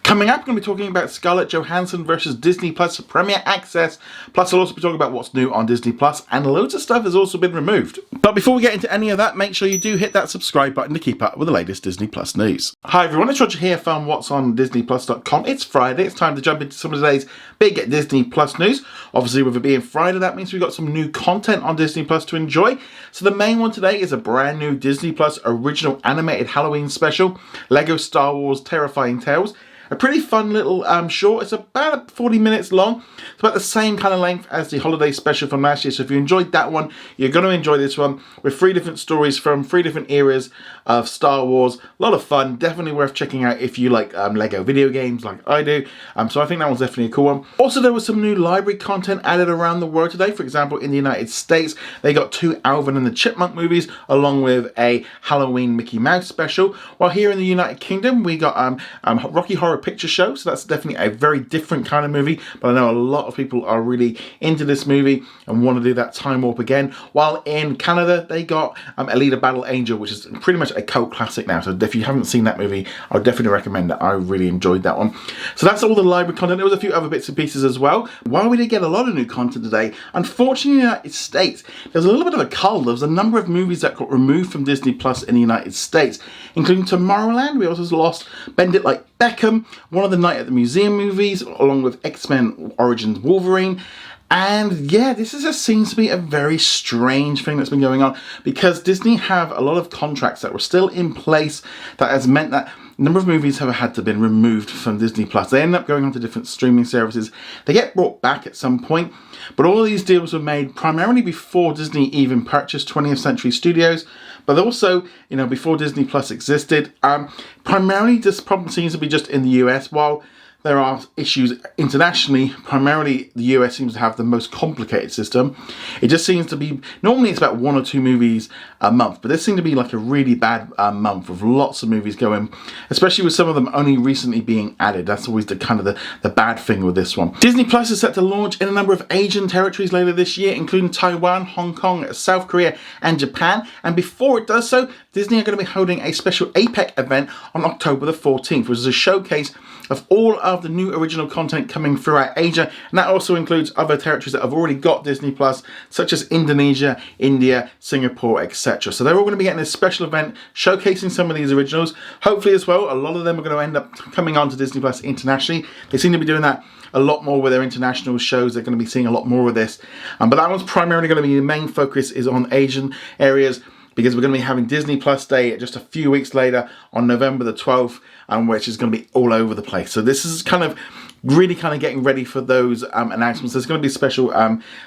Coming up, I'm going to be talking about Scarlett Johansson versus Disney Plus Premier Access. Plus, I'll also be talking about what's new on Disney Plus, and loads of stuff has also been removed. But before we get into any of that, make sure you do hit that subscribe button to keep up with the latest Disney Plus news. Hi everyone, it's Roger here from What's on DisneyPlus.com. It's Friday, it's time to jump into some of today's big Disney Plus news. Obviously, with it being Friday, that means we've got some new content on Disney Plus to enjoy. So the main one today is a brand new Disney Plus original animated Halloween special, Lego Star Wars Terrifying Tales. A pretty fun little short. It's about 40 minutes long. It's about the same kind of length as the holiday special from last year. So if you enjoyed that one, you're going to enjoy this one with 3 different stories from 3 different eras of Star Wars. A lot of fun. Definitely worth checking out if you like Lego video games like I do. So I think that one's definitely a cool one. Also, there was some new library content added around the world today. For example, in the United States, they got 2 Alvin and the Chipmunk movies along with a Halloween Mickey Mouse special. While here in the United Kingdom, we got Rocky Horror Picture Show, so that's definitely a very different kind of movie, but I know a lot of people are really into this movie and want to do that time warp again. While in Canada, they got Alita Battle Angel, which is pretty much a cult classic now, so if you haven't seen that movie, I would definitely recommend it. I really enjoyed that one. So that's all the library content. There was a few other bits and pieces as well. While we did get a lot of new content today, unfortunately in the United States, there's a little bit of a cull. There was a number of movies that got removed from Disney Plus in the United States, including Tomorrowland. We also lost Bend It Like Beckham, one of the Night at the Museum movies, along with X-Men Origins Wolverine. And yeah, this seems to be a very strange thing that's been going on, because Disney have a lot of contracts that were still in place that has meant that a number of movies have had to been removed from Disney Plus. They end up going on to different streaming services. They get brought back at some point, but all of these deals were made primarily before Disney even purchased 20th Century Studios, but also, you know, before Disney Plus existed. Primarily, this problem seems to be just in the US, while there are issues internationally. Primarily, the US seems to have the most complicated system. It just seems to be, normally it's about 1 or 2 movies a month, but this seemed to be like a really bad month with lots of movies going, especially with some of them only recently being added. That's always the kind of the bad thing with this one. Disney Plus is set to launch in a number of Asian territories later this year, including Taiwan, Hong Kong, South Korea, and Japan. And before it does so, Disney are going to be holding a special Apec event on October the 14th, which is a showcase of all of the new original content coming throughout Asia, and that also includes other territories that have already got Disney Plus, such as Indonesia, India, Singapore, etc. So they're all going to be getting a special event showcasing some of these originals. Hopefully as well, a lot of them are going to end up coming on to Disney Plus internationally. They seem to be doing that a lot more with their international shows. They're going to be seeing a lot more of this, but that one's primarily going to be the main focus is on Asian areas, because we're going to be having Disney Plus Day just a few weeks later on November the 12th, which is going to be all over the place. So this is kind of really getting ready for those announcements. There's going to be special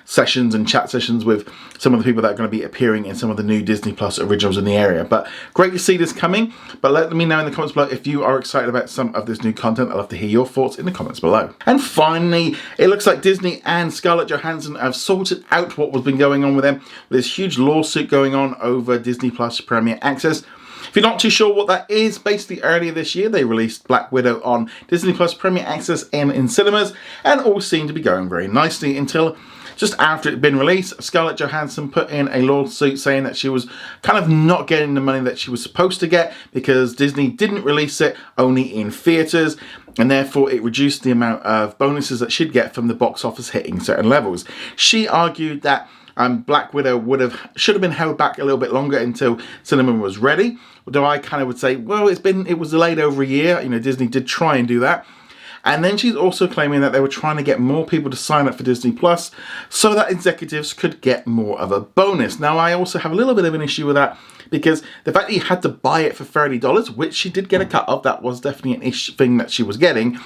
sessions and chat sessions with some of the people that are going to be appearing in some of the new Disney Plus originals in the area. But great to see this coming. But let me know in the comments below if you are excited about some of this new content. I'd love to hear your thoughts in the comments below. And finally, it looks like Disney and Scarlett Johansson have sorted out what was been going on with them, with this huge lawsuit going on over Disney Plus Premier Access. If you're not too sure what that is, basically earlier this year they released Black Widow on Disney Plus Premier Access and in cinemas, and all seemed to be going very nicely until just after it had been released. Scarlett Johansson put in a lawsuit saying that she was kind of not getting the money that she was supposed to get because Disney didn't release it only in theatres, and therefore it reduced the amount of bonuses that she'd get from the box office hitting certain levels. She argued that Black Widow should have been held back a little bit longer until cinema was ready. Although I kind of would say, well, it was delayed over a year. You know, Disney did try and do that. And then she's also claiming that they were trying to get more people to sign up for Disney Plus so that executives could get more of a bonus. Now, I also have a little bit of an issue with that, because the fact that you had to buy it for $30, which she did get a cut of, that was definitely an thing that she was getting.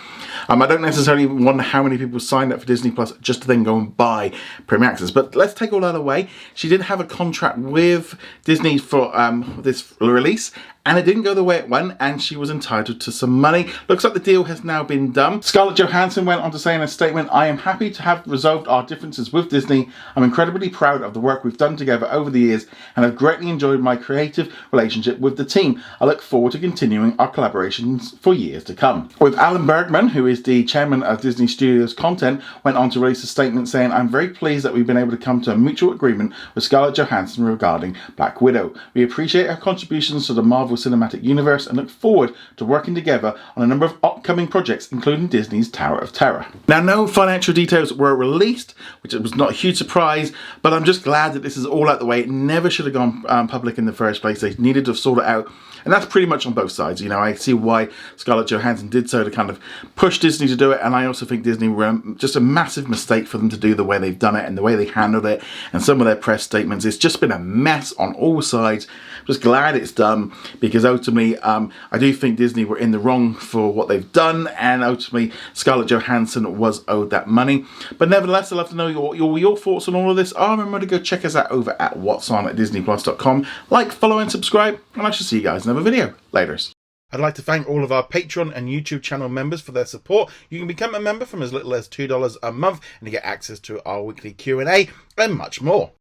I don't necessarily wonder how many people signed up for Disney Plus just to then go and buy Premier Access. But let's take all that away. She did have a contract with Disney for this release, and it didn't go the way it went, and she was entitled to some money. Looks like the deal has now been done. Scarlett Johansson went on to say in a statement, "I am happy to have resolved our differences with Disney. I'm incredibly proud of the work we've done together over the years, and I've greatly enjoyed my creative relationship with the team. I look forward to continuing our collaborations for years to come." With Alan Bergman, who is the chairman of Disney Studios Content, went on to release a statement saying, "I'm very pleased that we've been able to come to a mutual agreement with Scarlett Johansson regarding Black Widow. We appreciate her contributions to the Marvel Marvel Cinematic Universe and look forward to working together on a number of upcoming projects, including Disney's Tower of Terror. Now, no financial details were released, which was not a huge surprise, but I'm just glad that this is all out the way. It never should have gone public in the first place. They needed to sort it out. And that's pretty much on both sides. You know, I see why Scarlett Johansson did so to kind of push Disney to do it. And I also think Disney were just a massive mistake for them to do the way they've done it and the way they handled it. And some of their press statements, it's just been a mess on all sides. I'm just glad it's done because ultimately, I do think Disney were in the wrong for what they've done. And ultimately, Scarlett Johansson was owed that money. But nevertheless, I'd love to know your thoughts on all of this. Remember to go check us out over at whatsonatdisneyplus.com. Like, follow, and subscribe. And I shall see you guys in another video. Laters. I'd like to thank all of our Patreon and YouTube channel members for their support. You can become a member from as little as $2 a month and you get access to our weekly Q&A and much more.